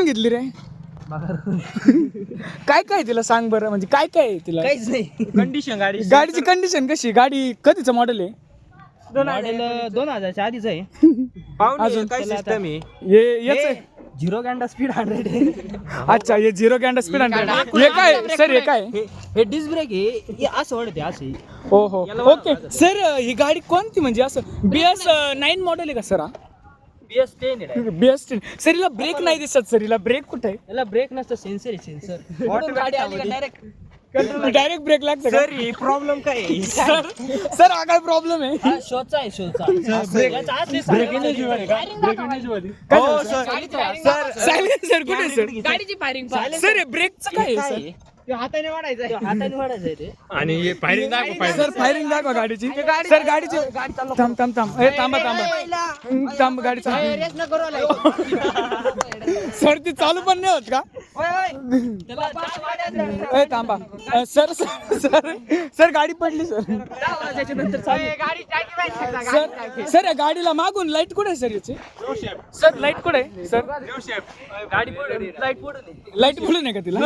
कुठून घेतली रे? काय काय तिला सांग बरं, म्हणजे काय काय आहे तिला? काहीच नाही. कंडिशन गाडीची कंडिशन कशी? गाडी कधीचं मॉडेल आहे? मॉडेल 2000च्या आधीच आहे. अजून काय सिस्टम आहे? याच आहे? झिरो गँडा स्पीड 100. अच्छा, हे झिरो गँडा स्पीड 100. हे काय सर? हे काय? हे डिस्क ब्रेक आहे. हे असं वाढते असे. हो हो ओके सर. ही गाडी कोणती, म्हणजे असं BS 9 मॉडेल आहे का सर? BS10 आहे. BS 10. सर हिला ब्रेक नाही दिसत. सर हिला ब्रेक कुठे आहे? याला ब्रेक नसतं, सेन्सर आहे सेन्सर. गाडी आली का डायरेक्ट डायरेक्ट ब्रेक लागतं का? प्रॉब्लेम काय आहे? सर हा काय प्रॉब्लेम आहे? हा शोचा आहे शोचा. याचा असली सायलेन्सर कुठे सर? गाडीची फायरिंग सर हे ब्रेकचं काय आहे सर? हाताने वाढायचं ते. आणि हे फायरिंग दाखव. सर फायरिंग दाखवा गाडीची. सर गाडीची थांब थांब थांब. ए थांबा थांबा थांब. गाडी सर ती चालू पण नाही होत का? ए थांबा सर. सर गाडी पडली सर. सर या गाडीला मागून लाईट कुठे आहे सर याची? सर लाईट कुठे आहे सर? गाडी पुढे लाईट पुढे लाईट पुढे नाही का तिला?